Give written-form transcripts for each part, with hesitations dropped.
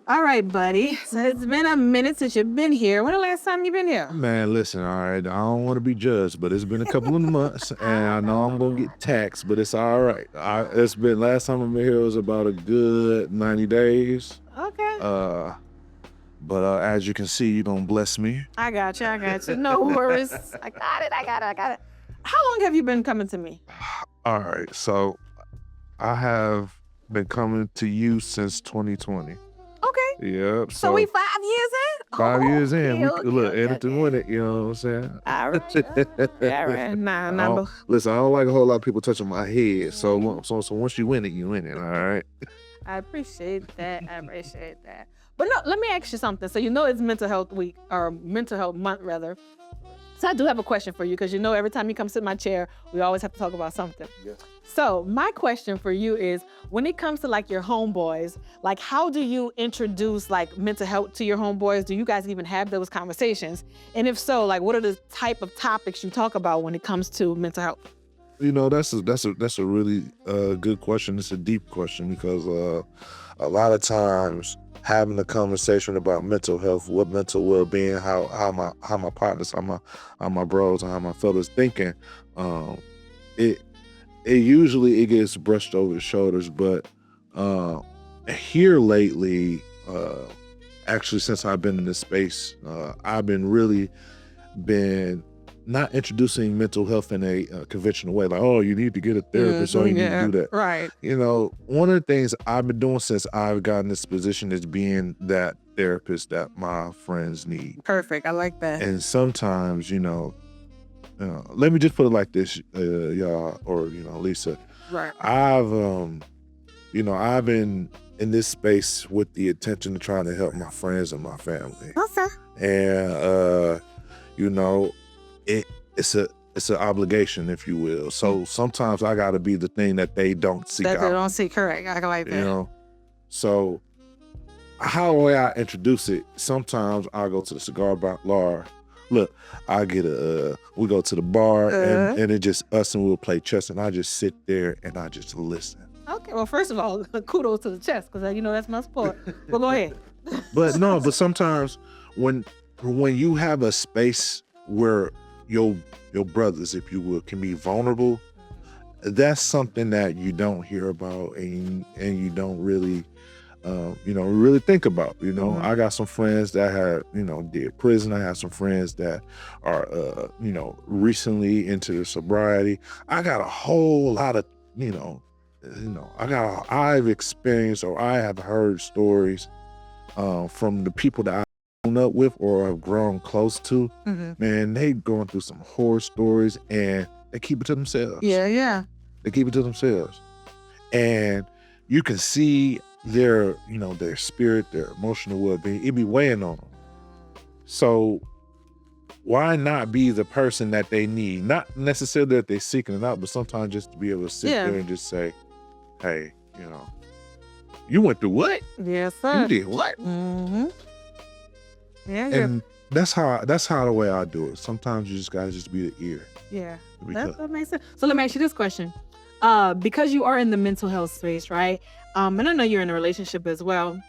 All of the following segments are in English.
All right, buddy. So it's been a minute since you've been here. When the last time you been here? Man, listen, all right, I don't want to be judged, but it's been a couple of months, and I know I'm gonna get taxed, but it's all right. It's been last time I've been here was about a good 90 days. Okay. But as you can see, you don't bless me. I got you. No worries. I got it. How long have you been coming to me? All right, so I have been coming to you since 2020. Okay. Yep. So we 5 years in? 5 years in. Okay, Edit the minute, you know what I'm saying? All right. Nah. Listen, I don't like a whole lot of people touching my head. So once you win it, you win it, all right? I appreciate that. But no, let me ask you something. So you know it's mental health week, or mental health month rather. So I do have a question for you, because you know every time you come sit in my chair, we always have to talk about something. Yeah. So my question for you is, when it comes to like your homeboys, like how do you introduce like mental health to your homeboys? Do you guys even have those conversations? And if so, like what are the type of topics you talk about when it comes to mental health? You know, that's a really good question. It's a deep question because a lot of times having a conversation about mental health, what mental well-being, how my partners, how my bros, and how my fellas thinking, it usually gets brushed over the shoulders. But here lately, actually since I've been in this space, I've been not introducing mental health in a conventional way, like, oh, you need to get a therapist, or you need to do that. Right. You know, one of the things I've been doing since I've gotten this position is being that therapist that my friends need. Perfect. I like that. And sometimes, let me just put it like this, y'all, or Lisa. Right. I've been in this space with the intention of trying to help my friends and my family. Okay. And it's an obligation, if you will. So sometimes I got to be the thing that they don't seek out. That they don't see, correct. I like that. So how the way I introduce it, sometimes I go to the cigar bar. Look, we go to the bar and it's just us, and we'll play chess, and I just sit there and I just listen. Okay, well, first of all, kudos to the chess, because that's my sport. Well, go ahead. But sometimes when you have a space where your brothers, if you will, can be vulnerable, that's something that you don't hear about and you don't really really think about. Mm-hmm. I got some friends that have did prison. I have some friends that are recently into their sobriety. I got a whole lot of I've experienced, or I have heard stories from the people that up with or have grown close to. Mm-hmm. Man, they going through some horror stories, and they keep it to themselves. Yeah. They keep it to themselves, and you can see their spirit, their emotional well-being. It be weighing on them. So why not be the person that they need? Not necessarily that they're seeking it out, but sometimes just to be able to sit there and just say, hey, you went through what? Yes, sir. You did what? Mm-hmm. Yeah. And that's how the way I do it. Sometimes you just gotta be the ear. Yeah, that makes sense. So let me ask you this question: because you are in the mental health space, right? And I know you're in a relationship as well.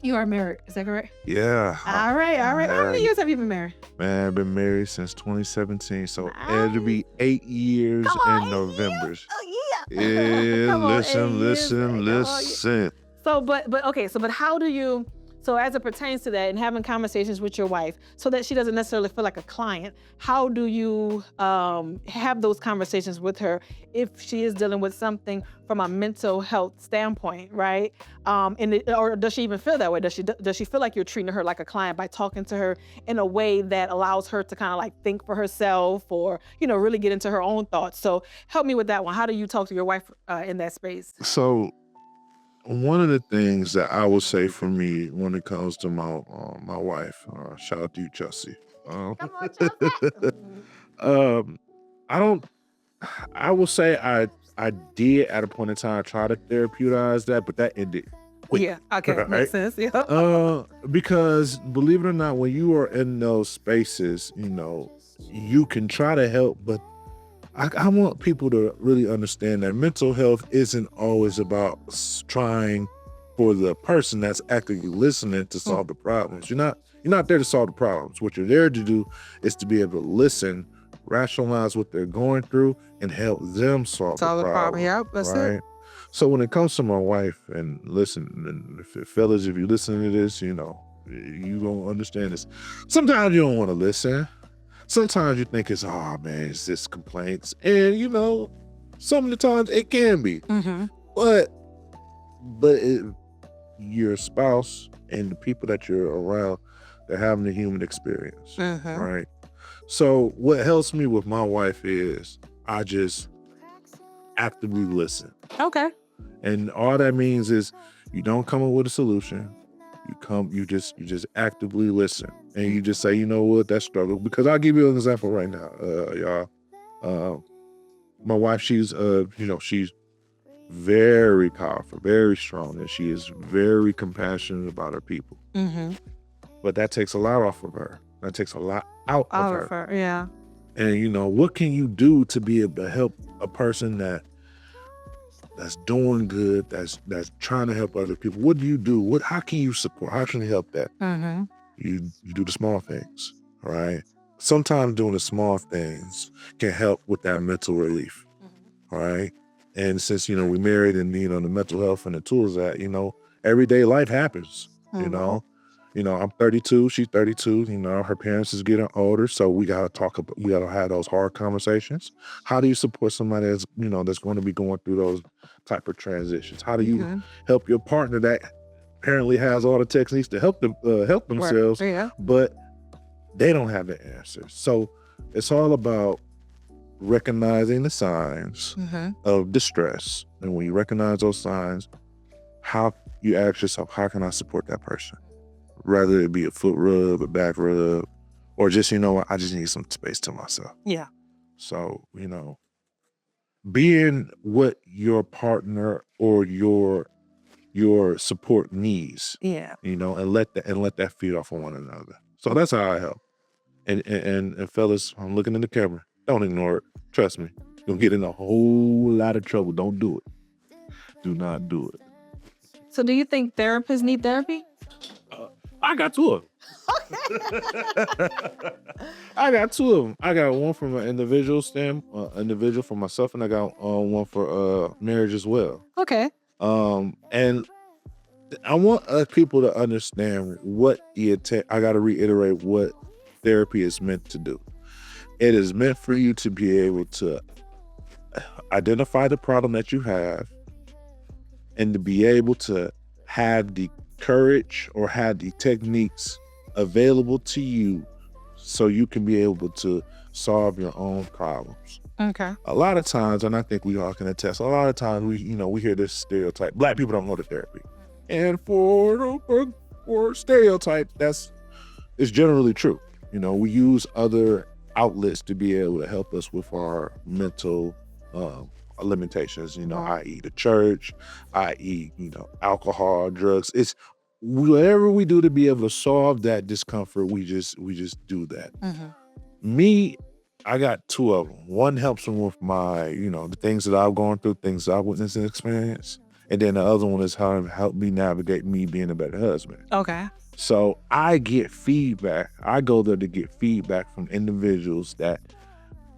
You are married, is that correct? Yeah. All right. How many years have you been married? Man, I've been married since 2017, so it'll be 8 years in November. Oh yeah. Yeah. Listen. So, but how do you? So as it pertains to that and having conversations with your wife so that she doesn't necessarily feel like a client, how do you have those conversations with her if she is dealing with something from a mental health standpoint, right? Or does she even feel that way? Does she feel like you're treating her like a client by talking to her in a way that allows her to kind of like think for herself or, really get into her own thoughts? So help me with that one. How do you talk to your wife in that space? So one of the things that I would say for me when it comes to my wife, shout out to you, Chelsea. Come on, Chelsea. I will say I did at a point in time try to therapeutize that, but that ended quick. Yeah, okay, right? Makes sense, yeah. Because believe it or not, when you are in those spaces, you can try to help, but I want people to really understand that mental health isn't always about trying for the person that's actively listening to solve the problems. You're not there to solve the problems. What you're there to do is to be able to listen, rationalize what they're going through, and help them solve the problem. Yep, that's right? it. So when it comes to my wife, and listen, and fellas, if you listen to this, you don't understand this. Sometimes you don't want to listen. Sometimes you think it's, oh man, it's just complaints. And some of the times it can be. But your spouse and the people that you're around, they're having a human experience, right? So what helps me with my wife is I just actively listen. Okay. And all that means is you don't come up with a solution. You just actively listen. And you just say, you know what, that struggle. Because I'll give you an example right now, y'all. My wife, she's very powerful, very strong, and she is very compassionate about her people. But that takes a lot off of her. That takes a lot out of her. Yeah. And what can you do to be able to help a person that's doing good, that's trying to help other people? What do you do? How can you support? How can you help that? You do the small things, right? Sometimes doing the small things can help with that mental relief, right? And since we married, and the mental health and the tools that everyday life happens. I'm 32, she's 32. Her parents is getting older, so we gotta have those hard conversations. How do you support somebody that's that's going to be going through those type of transitions? How do you help your partner that apparently has all the techniques to help themselves, but they don't have the answers? So it's all about recognizing the signs of distress, and when you recognize those signs, how you ask yourself, how can I support that person? Rather it be a foot rub, a back rub, or just, I just need some space to myself. Yeah. So, being what your partner or your support needs. Yeah. And let that feed off of one another. So that's how I help. And fellas, I'm looking in the camera. Don't ignore it. Trust me. You're gonna get in a whole lot of trouble. Don't do it. Do not do it. So do you think therapists need therapy? I got two of them. I got two of them. I got one from an individual for myself, and I got one for marriage as well. Okay. And I want people to understand what I got to reiterate what therapy is meant to do. It is meant for you to be able to identify the problem that you have, and to be able to have the courage or have the techniques available to you so you can be able to solve your own problems. Okay. A lot of times, and I think we all can attest, a lot of times we hear this stereotype, Black people don't go to therapy. And for stereotype, it's generally true. We use other outlets to be able to help us with our mental limitations, i.e. the church, i.e. alcohol, drugs. It's whatever we do to be able to solve that discomfort, we just do that. Me, I got two of them. One helps me with my, the things that I've gone through, things that I've witnessed and experienced. And then the other one is how to help me navigate me being a better husband. Okay. So I get feedback. I go there to get feedback from individuals that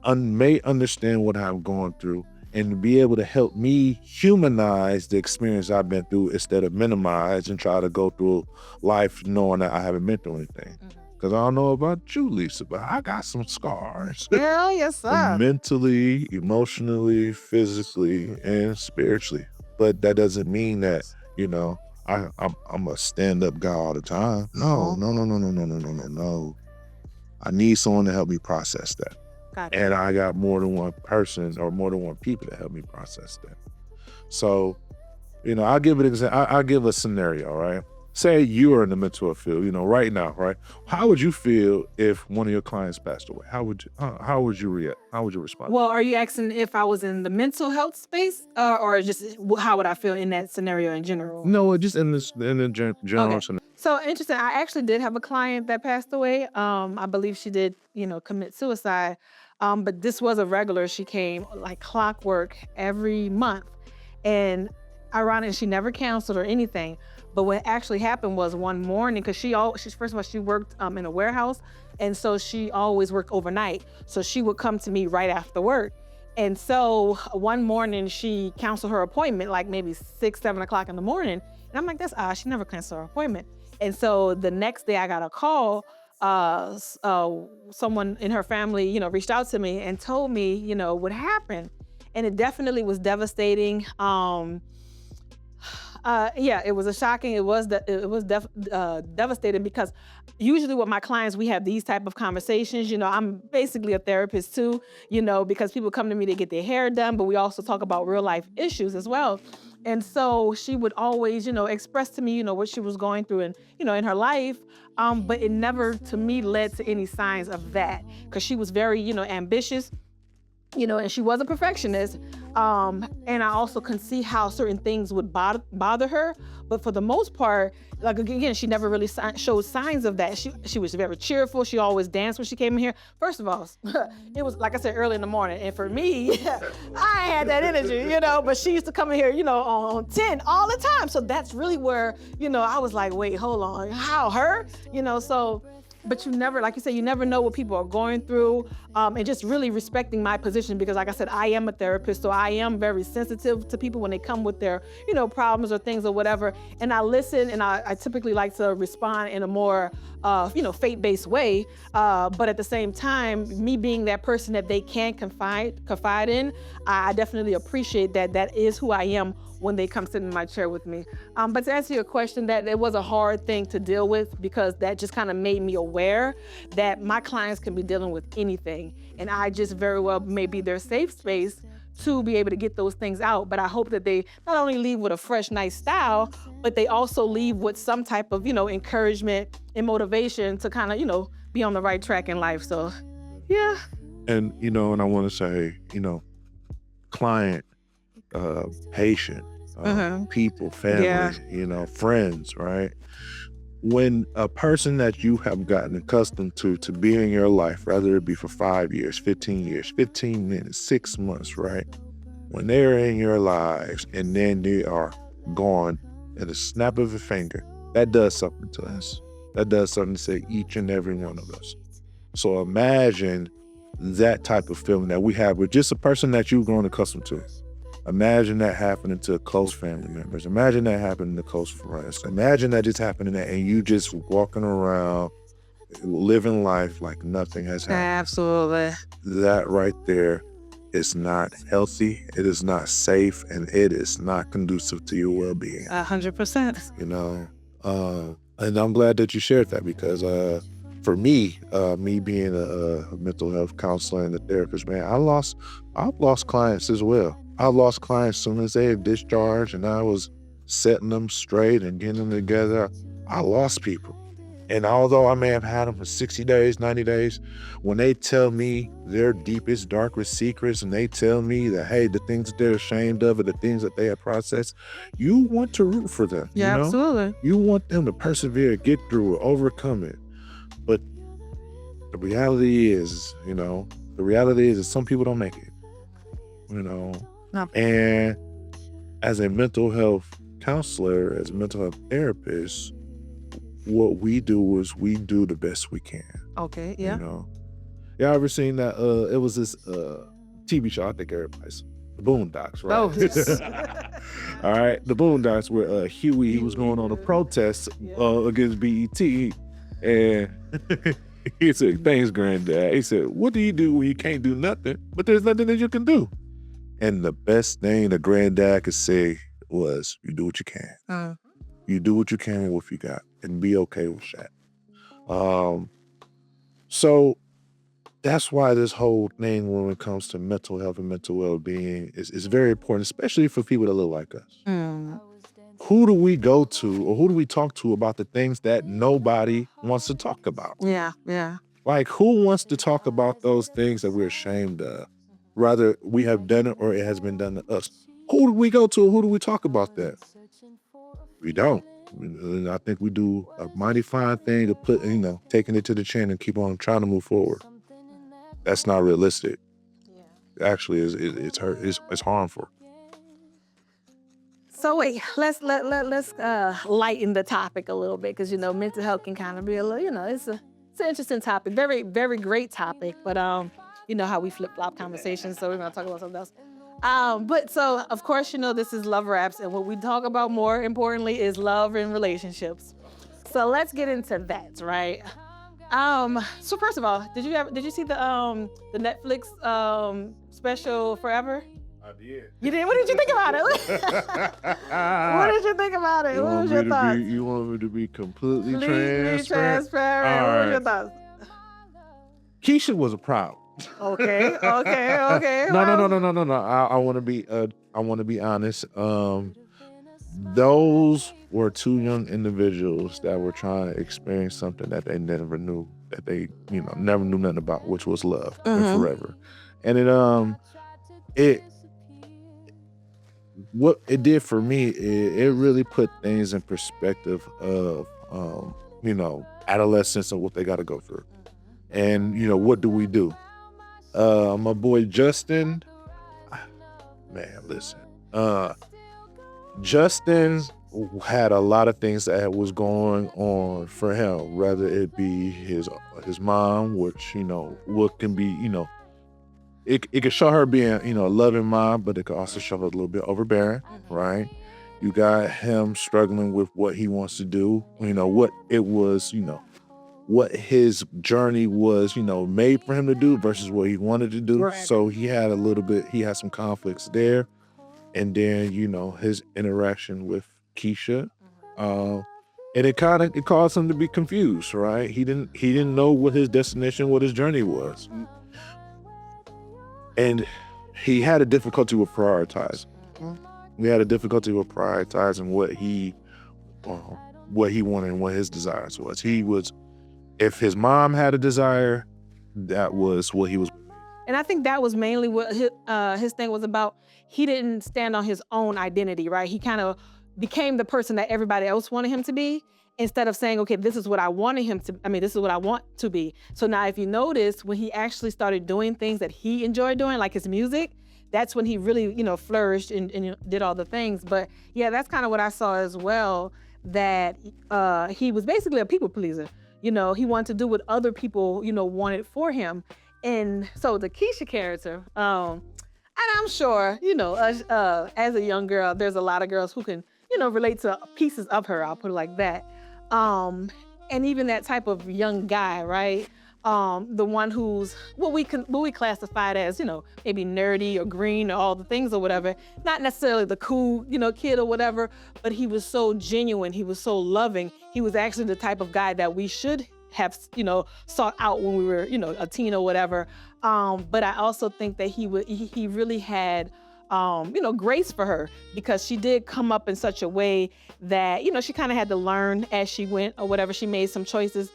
may understand what I'm going through, and to be able to help me humanize the experience I've been through instead of minimize and try to go through life knowing that I haven't been through anything. Because I don't know about you, Lisa, but I got some scars. Hell yes, sir. Mentally, emotionally, physically, and spiritually. But that doesn't mean that, I'm a stand-up guy all the time. No. I need someone to help me process that. Gotcha. And I got more than one person or more than one people to help me process that. So, I'll give I'll give a scenario, right? Say you are in the mental health field, right now, right? How would you feel if one of your clients passed away? How would you react? How would you respond? Well, are you asking if I was in the mental health space, or just how would I feel in that scenario in general? No, just in the general scenario. So interesting. I actually did have a client that passed away. I believe she did, commit suicide. But this was a regular. She came like clockwork every month. And ironic, she never canceled or anything. But what actually happened was one morning, because first of all, she worked in a warehouse, and so she always worked overnight. So she would come to me right after work. And so one morning she canceled her appointment, like maybe 6, 7 o'clock in the morning. And I'm like, that's odd. She never canceled her appointment. And so the next day I got a call. Someone in her family, reached out to me and told me, what happened. And it definitely was devastating. Yeah, it was devastating, because usually with my clients, we have these type of conversations. I'm basically a therapist too, because people come to me to get their hair done, but we also talk about real life issues as well. And so she would always, express to me, what she was going through and, in her life. But it never, to me, led to any signs of that, because she was very, ambitious, and she was a perfectionist. And I also can see how certain things would bother her. But for the most part, like, again, she never really showed signs of that. She was very cheerful. She always danced when she came in here. First of all, it was, like I said, early in the morning. And for me, I had that energy, but she used to come in here, on 10 all the time. So that's really where, I was like, wait, hold on. How, her? So... But you never, like you said, you never know what people are going through, and just really respecting my position, because like I said, I am a therapist, so I am very sensitive to people when they come with their, problems or things or whatever. And I listen, and I typically like to respond in a more, faith-based way. But at the same time, me being that person that they can confide in, I definitely appreciate that. That is who I am when they come sit in my chair with me. But to answer your question, that it was a hard thing to deal with, because that just kind of made me aware that my clients can be dealing with anything. And I just very well may be their safe space to be able to get those things out. But I hope that they not only leave with a fresh, nice style, but they also leave with some type of, encouragement and motivation to kind of, be on the right track in life. So, yeah. And, and I want to say, client, patient, people, family, friends, right? When a person that you have gotten accustomed to be in your life, whether it be for 5 years, 15 years, 15 minutes, 6 months, right? When they're in your lives and then they are gone at a snap of a finger, that does something to us. That does something to each and every one of us. So imagine that type of feeling that we have with just a person that you've grown accustomed to. Imagine that happening to close family members. Imagine that happening to close friends. Imagine that just happening and you just walking around, living life like nothing has happened. Absolutely. That right there is not healthy. It is not safe, and it is not conducive to your well-being. 100%. And I'm glad that you shared that, because for me, me being a mental health counselor and a therapist, man, I've lost clients as well. I lost clients as soon as they had discharged and I was setting them straight and getting them together. I lost people. And although I may have had them for 60 days, 90 days, when they tell me their deepest, darkest secrets, and they tell me that, hey, the things that they're ashamed of are the things that they have processed, you want to root for them. Yeah, absolutely. You want them to persevere, get through it, overcome it. But the reality is that some people don't make it, No. And as a mental health counselor, as a mental health therapist, what we do is we do the best we can. Okay, yeah. Y'all ever seen that? It was this TV show, I think everybody's, The Boondocks, right? Oh, yes. All right, The Boondocks, where Huey, he was going on a protest against BET, and he said, thanks, Granddad. He said, what do you do when you can't do nothing, but there's nothing that you can do? And the best thing the Granddad could say was, you do what you can. You do what you can with what you got, and be okay with that. So that's why this whole thing, when it comes to mental health and mental well-being, is very important, especially for people that look like us. Who do we go to, or who do we talk to about the things that nobody wants to talk about? Yeah. Like, who wants to talk about those things that we're ashamed of? Rather we have done it or it has been done to us. Who do we go to? Who do we talk about that? We don't. And I think we do a mighty fine thing to put, taking it to the chin and keep on trying to move forward. That's not realistic. Yeah. Actually, it's harmful. So wait, let's lighten the topic a little bit, because mental health can kind of be a little, it's an interesting topic, very very great topic, but you know how we flip flop conversations, so we're gonna talk about something else. But so of course this is Love Raps, and what we talk about more importantly is love and relationships. So let's get into that, right? So first of all, did you see the Netflix special Forever? I did. You did? What did you think about it? What did you think about it? What was your thoughts? You want me to be completely Completely transparent. What were your thoughts? Keisha was a problem. Okay. No. I want to be honest. Those were two young individuals that were trying to experience something that they never knew, that they never knew nothing about, which was love and forever. And it what it did for me, it really put things in perspective of adolescence and what they got to go through, and what do we do? My boy Justin, man, listen, Justin had a lot of things that was going on for him, whether it be his mom, which what can be it could show her being a loving mom, but it could also show her a little bit overbearing, right? You got him struggling with what he wants to do, what it was, what his journey was, made for him to do versus what he wanted to do. Right. So he had some conflicts there. And then, his interaction with Keisha. And it caused him to be confused, right? He didn't know what his destination, what his journey was. And he had a difficulty with prioritizing. We had a difficulty with prioritizing what he wanted and what his desires was. If his mom had a desire, that was what he was. And I think that was mainly what his thing was about. He didn't stand on his own identity, right? He kind of became the person that everybody else wanted him to be, instead of saying, okay, this is what I wanted him to, this is what I want to be. So now if you notice, when he actually started doing things that he enjoyed doing, like his music, that's when he really, flourished and did all the things. But yeah, that's kind of what I saw as well, that he was basically a people pleaser. He wanted to do what other people, wanted for him. And so the Keisha character, and I'm sure, as a young girl, there's a lot of girls who can, relate to pieces of her, I'll put it like that. And even that type of young guy, right? The one who's what we classified as, maybe nerdy or green or all the things or whatever. Not necessarily the cool, kid or whatever, but he was so genuine. He was so loving. He was actually the type of guy that we should have, sought out when we were, a teen or whatever. But I also think that he really had, grace for her, because she did come up in such a way that, she kind of had to learn as she went or whatever. She made some choices.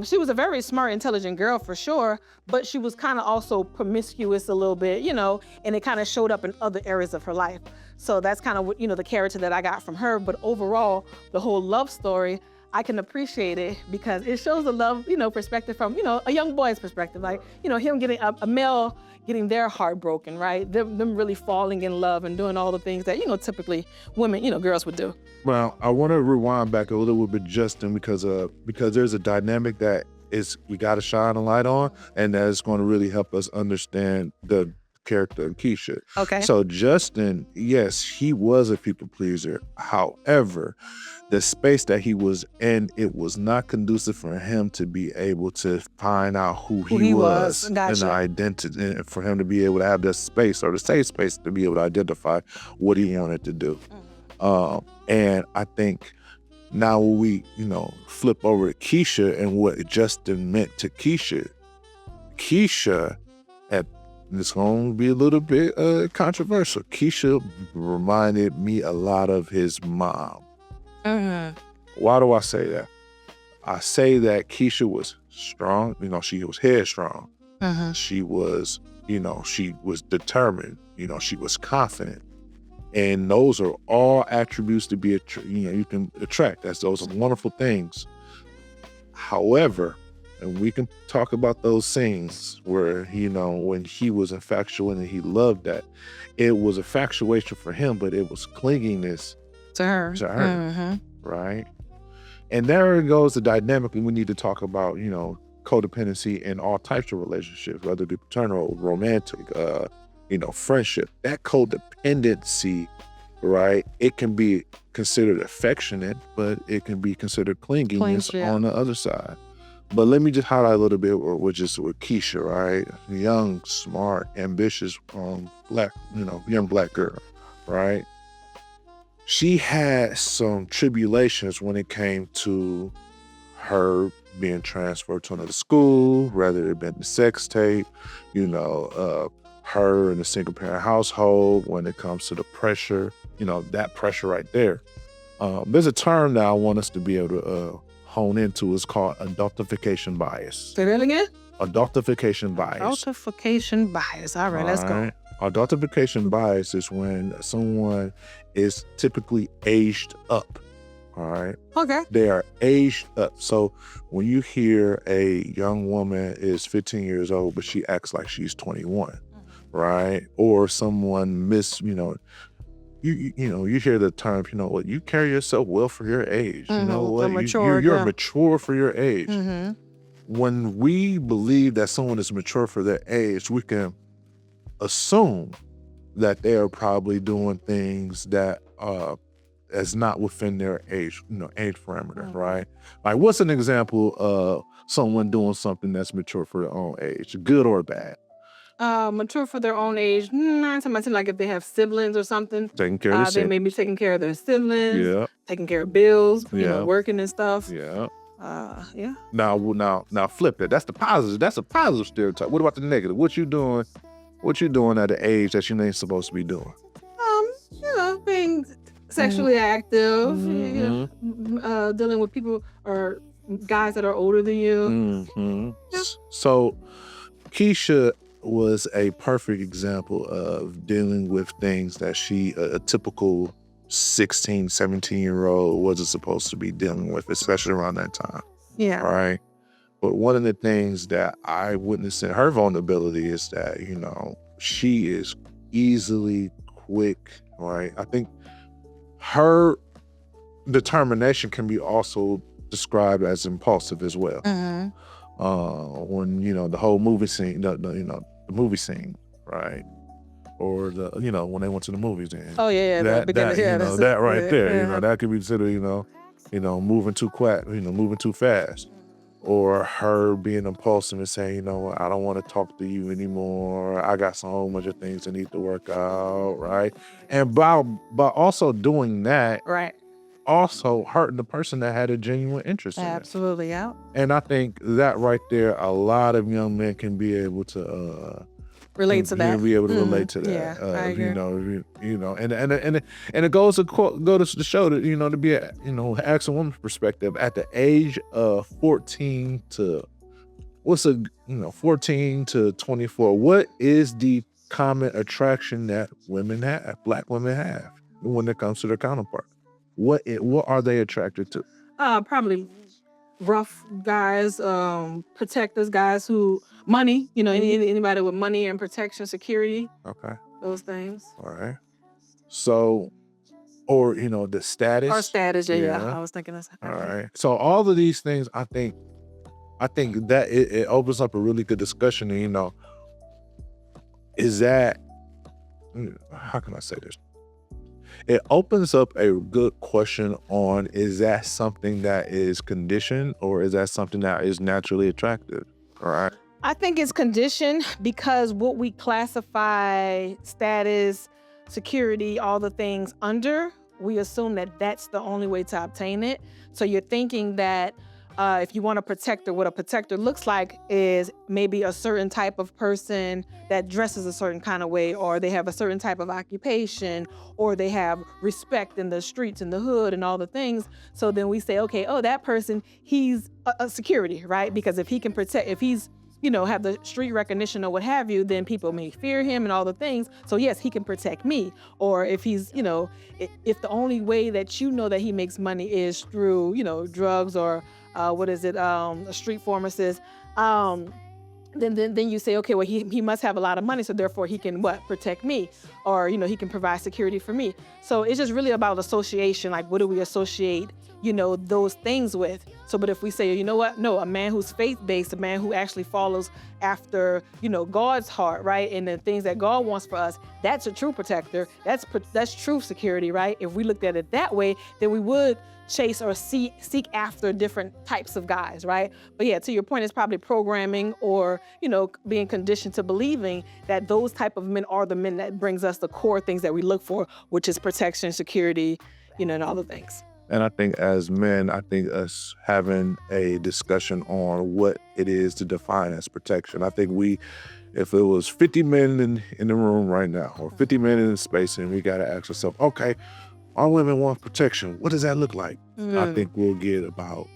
She was a very smart, intelligent girl for sure, but she was kind of also promiscuous a little bit, and it kind of showed up in other areas of her life. So that's kind of what, the character that I got from her. But overall, the whole love story, I can appreciate it because it shows the love, perspective from, a young boy's perspective. Like, him getting a male getting their heart broken, right? Them really falling in love and doing all the things that, typically women, girls would do. Well, I want to rewind back a little bit, Justin, because there's a dynamic that we got to shine a light on, and that's going to really help us understand the character of Keisha. Okay. So Justin, yes, he was a people pleaser. However, the space that he was in, it was not conducive for him to be able to find out who he was. Gotcha. And the identity, and for him to be able to have that space or the safe space to be able to identify what he wanted to do. And I think now we, flip over to Keisha and what Justin meant to Keisha. Keisha, it's going to be a little bit controversial. Keisha reminded me a lot of his mom. Why do I say that? I say that Keisha was strong. She was headstrong. She was, she was determined. She was confident. And those are all attributes to be, you can attract. Those are wonderful things. However, And we can talk about those scenes where, when he was infatuated and he loved that. It was infatuation for him, but it was clinginess To her. to her, right? And there goes the dynamic we need to talk about, codependency in all types of relationships, whether it be paternal, romantic, friendship. That codependency, right? It can be considered affectionate, but it can be considered clinginess on the other side. But let me just highlight a little bit with Keisha, right? Young, smart, ambitious, young black girl, right? She had some tribulations when it came to her being transferred to another school, whether it had been the sex tape, her in a single parent household, when it comes to the pressure, that pressure right there. There's a term that I want us to be able to hone into. It's called adultification bias. Say that again? Adultification bias. Adultification bias. All right, let's go. Adultification bias is when someone is typically aged up. All right. Okay. They are aged up. So when you hear a young woman is 15 years old, but she acts like she's 21, right? Or someone you hear the term, you carry yourself well for your age. You know what? You're mature for your age. When we believe that someone is mature for their age, we can assume that they are probably doing things that is not within their age parameter, right? Like, what's an example of someone doing something that's mature for their own age, good or bad? Mature for their own age. 9 times I seem like if they have siblings or something, Taking care of they may be taking care of their siblings, Yeah. taking care of bills, Yeah. working and stuff. Yeah. Yeah. Now flip it. That's the positive. That's a positive stereotype. What about the negative? What you doing at the age that you ain't supposed to be doing? Being sexually active, dealing with people or guys that are older than you. Yeah. So Keisha was a perfect example of dealing with things that a typical 16, 17-year-old wasn't supposed to be dealing with, especially around that time. Yeah. Right. But one of the things that I witnessed in her vulnerability is that, she is easily quick, right? I think her determination can be also described as impulsive as well. When, the whole movie scene, the movie scene, right? Or when they went to the movies. Oh yeah, that right there, Yeah. that could be considered, moving too quick, moving too fast. Or her being impulsive and saying, I don't want to talk to you anymore. I got so whole bunch of things that need to work out, right? And by also doing that, right, also hurting the person that had a genuine interest in it. Absolutely, yeah. And I think that right there, a lot of young men can be able to relate to that. Be able to relate to that. Yeah, I agree. And it goes to show that, to be ask a woman's perspective at the age of 14 to 24, what is the common attraction that black women have when it comes to their counterpart? What are they attracted to? Probably rough guys, protectors, guys who money, anybody with money and protection, security. Okay. Those things. All right. So, or the status. Or status, yeah. I was thinking that. All right. So all of these things, I think that it opens up a really good discussion. And, is that, how can I say this? It opens up a good question on, is that something that is conditioned or is that something that is naturally attractive? All right. I think it's conditioned because what we classify status, security, all the things under, we assume that that's the only way to obtain it. So you're thinking that if you want a protector, what a protector looks like is maybe a certain type of person that dresses a certain kind of way, or they have a certain type of occupation, or they have respect in the streets, in the hood, and all the things. So then we say, okay, that person, he's a security, right? Because if he can protect, if he's have the street recognition or what have you, then people may fear him and all the things. So yes, he can protect me. Or if he's, if the only way that that he makes money is through, drugs or a street pharmacist. Then you say, okay, well, he must have a lot of money, so therefore he can protect me, or he can provide security for me. So it's just really about association. Like, what do we associate those things with? So, but if we say, no, a man who's faith-based, a man who actually follows after God's heart, right, and the things that God wants for us, that's a true protector. That's true security, right? If we looked at it that way, then we would chase or seek after different types of guys, right? But yeah, to your point, it's probably programming or being conditioned to believing that those type of men are the men that brings us the core things that we look for, which is protection, security, and all the things. And I think as men, us having a discussion on what it is to define as protection. I think if it was 50 men in the room right now, or 50 men in the space, and we got to ask ourselves, okay, our women want protection. What does that look like? I think we'll get about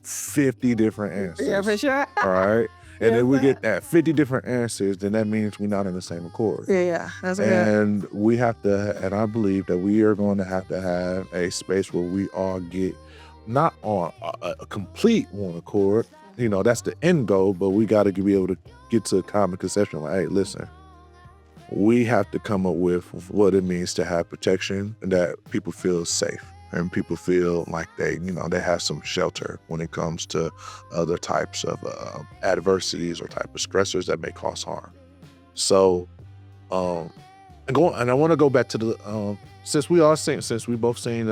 50 different answers. Yeah, for sure. All right. And then we get that 50 different answers, then that means we're not in the same accord. Yeah, that's good. And we have to, and I believe that we are going to have a space where we all get not on a complete one accord. That's the end goal, but we got to be able to get to a common conception. Like, hey, listen, we have to come up with what it means to have protection and that people feel safe. And people feel like they have some shelter when it comes to other types of adversities or type of stressors that may cause harm. So, and I want to go back to the since we both seen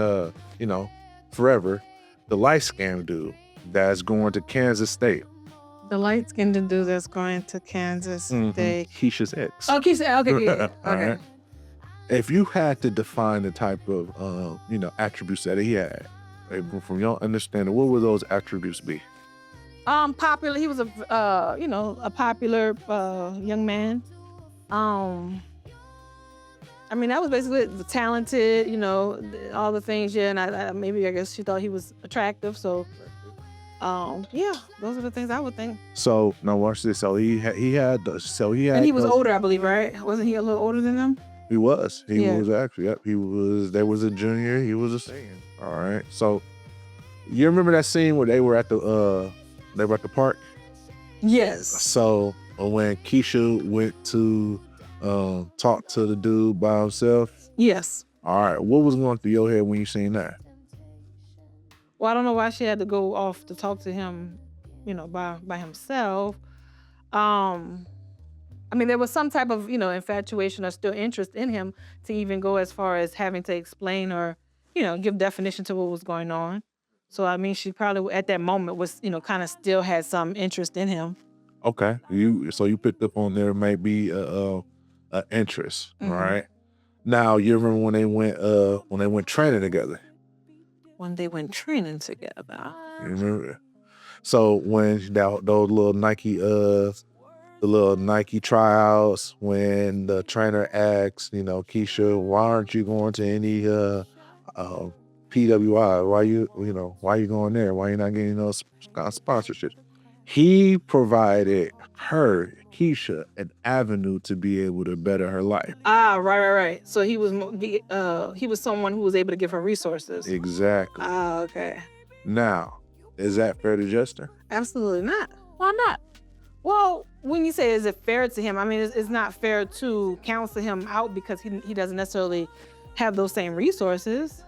Forever, the light skinned dude that's going to Kansas State. The light skinned dude that's going to Kansas State. Keisha's ex. Oh, Keisha. Okay, yeah. Okay. Right. If you had to define the type of, attributes that he had, from your understanding, what would those attributes be? Popular. He was a popular young man. That was basically talented. All the things. Yeah, and I guess she thought he was attractive. So, those are the things I would think. So now watch this. So he had. And he was older, I believe, right? Wasn't he a little older than them? He was. He was actually. Yep. He was. There was a junior. He was a senior. All right. So, you remember that scene where they were at the park? Yes. So when Keisha went to talk to the dude by himself. Yes. All right. What was going through your head when you seen that? Well, I don't know why she had to go off to talk to him, by himself. There was some type of, infatuation or still interest in him to even go as far as having to explain or, give definition to what was going on. So, she probably at that moment was, kind of still had some interest in him. Okay. So you picked up on there may be a interest, right? Now, you remember when they went training together? When they went training together. You remember? So when those little Nike the little Nike tryouts, when the trainer asks, Keisha, why aren't you going to any PWI? Why you going there? Why you not getting those sponsorships? He provided her, Keisha, an avenue to be able to better her life. Ah, right. So he was someone who was able to give her resources. Exactly. Ah, okay. Now, is that fair to Justin? Absolutely not. Why not? Well, when you say is it fair to him, it's not fair to counsel him out because he doesn't necessarily have those same resources.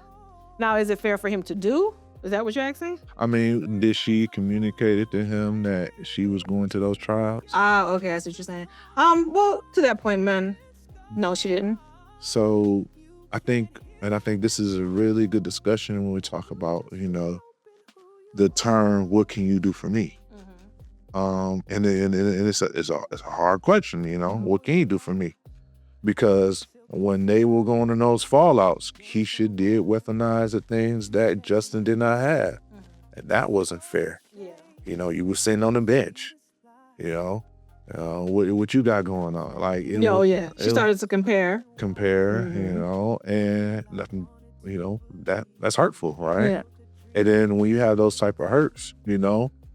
Now, is it fair for him to do? Is that what you're asking? Did she communicate it to him that she was going to those tryouts? Ah, okay, that's what you're saying. Well, to that point, man, no, she didn't. So, I think this is a really good discussion when we talk about, the term, what can you do for me? And it's a hard question, what can you do for me? Because when they were going in those fallouts, Keisha did weaponize the things that Justin did not have. And that wasn't fair. Yeah. You were sitting on the bench, what you got going on? She started to compare, and nothing, that's hurtful, right? Yeah. And then when you have those type of hurts,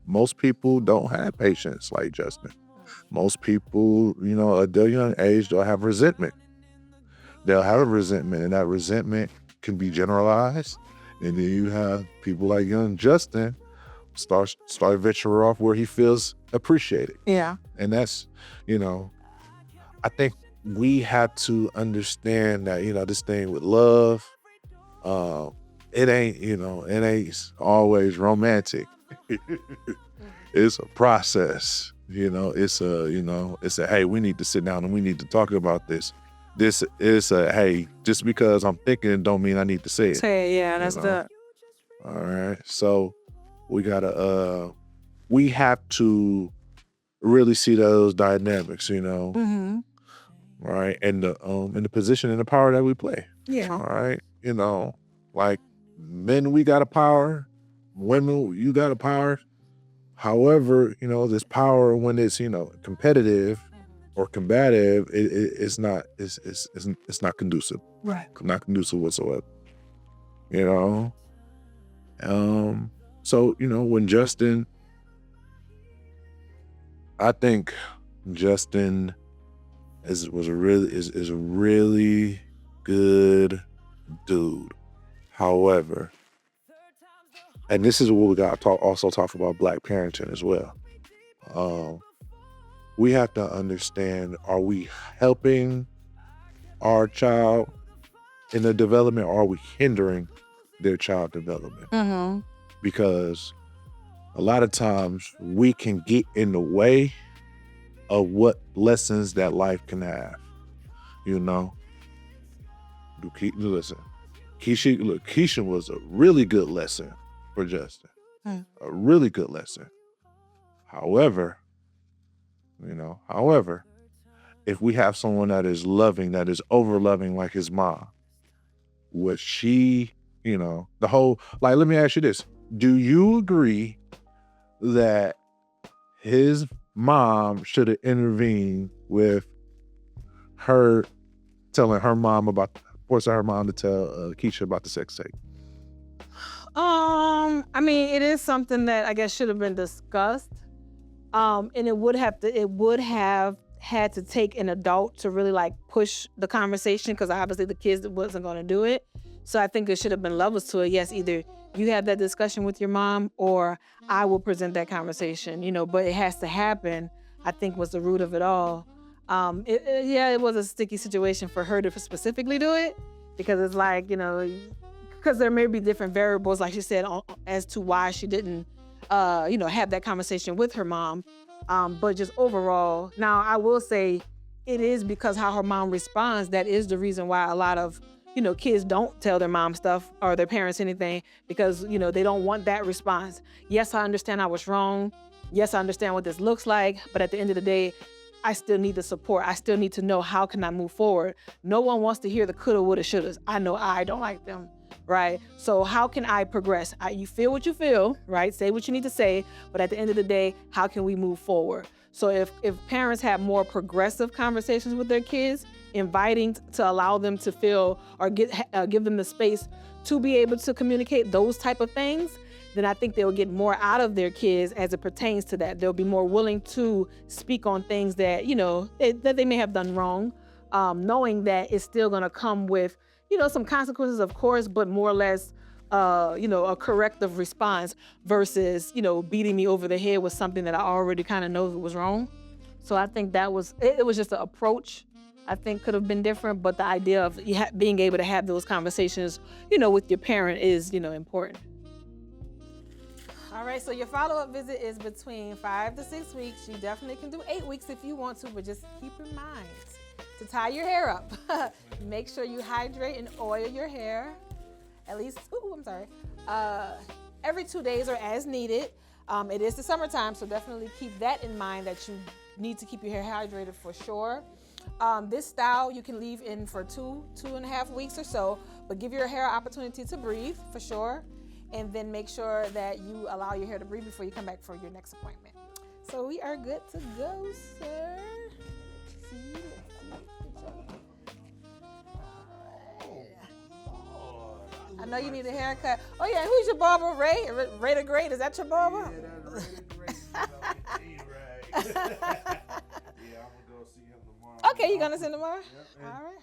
most people don't have patience like Justin. Most people, at their young age, they'll have resentment. They'll have a resentment, and that resentment can be generalized. And then you have people like young Justin start venture off where he feels appreciated. Yeah. And that's, I think we have to understand that, this thing with love, it ain't always romantic. It's a process, it's a, hey, we need to sit down and we need to talk about this. This is a, hey, just because I'm thinking it don't mean I need to say it. Say it, yeah, that's the. All right. So we have to really see those dynamics, Mm-hmm. right? And the position and the power that we play. Yeah. All right. Like men, we got a power, women, you got a power. However, this power when it's, competitive or combative, it's not conducive. Right. Not conducive whatsoever. So, when Justin, I think Justin is a really good dude. However, and this is what we got to also talk about Black parenting as well. We have to understand, are we helping our child in the development, or are we hindering their child development? Mm-hmm. Because a lot of times we can get in the way of what lessons that life can have. Listen, Keisha was a really good lesson for Justin. A really good lesson. However, if we have someone that is loving, that is over loving like his mom, what she, the whole, like, let me ask you this. Do you agree that his mom should have intervened with her telling her mom forcing her mom to tell Keisha about the sex tape? I mean, it is something that I guess should have been discussed. And it would have had to take an adult to really like push the conversation, because obviously the kids wasn't going to do it. So I think there should have been levels to it. Yes, either you have that discussion with your mom or I will present that conversation, but it has to happen, I think, was the root of it all. It was a sticky situation for her to specifically do it, because it's like, because there may be different variables, like she said, as to why she didn't, have that conversation with her mom. But just overall, now I will say it is because how her mom responds, that is the reason why a lot of, kids don't tell their mom stuff or their parents anything, because, they don't want that response. Yes, I understand I was wrong. Yes, I understand what this looks like. But at the end of the day, I still need the support. I still need to know, how can I move forward? No one wants to hear the coulda, woulda, shouldas. I know I don't like them, right? So how can I progress? You feel what you feel, right? Say what you need to say. But at the end of the day, how can we move forward? So if parents have more progressive conversations with their kids, inviting to allow them to feel or give them the space to be able to communicate those type of things, then I think they'll get more out of their kids as it pertains to that. They'll be more willing to speak on things that, that they may have done wrong, knowing that it's still going to come with, some consequences, of course, but more or less, a corrective response versus, beating me over the head with something that I already kind of know was wrong. So I think it was just an approach I think could have been different, but the idea of being able to have those conversations, with your parent is, important. All right, so your follow-up visit is between 5 to 6 weeks. You definitely can do 8 weeks if you want to, but just keep in mind to tie your hair up. Make sure you hydrate and oil your hair at least, every 2 days or as needed. It is the summertime, so definitely keep that in mind, that you need to keep your hair hydrated for sure. This style you can leave in for 2.5 weeks or so, but give your hair an opportunity to breathe for sure. And then make sure that you allow your hair to breathe before you come back for your next appointment. So we are good to go, sir. I know you need a haircut. Oh yeah, who's your barber, Ray? Ray the Great, is that your barber? Yeah, that's Ray the Great. Yeah, I'm gonna go see him tomorrow. Okay, you gonna see him tomorrow? Yep. All right.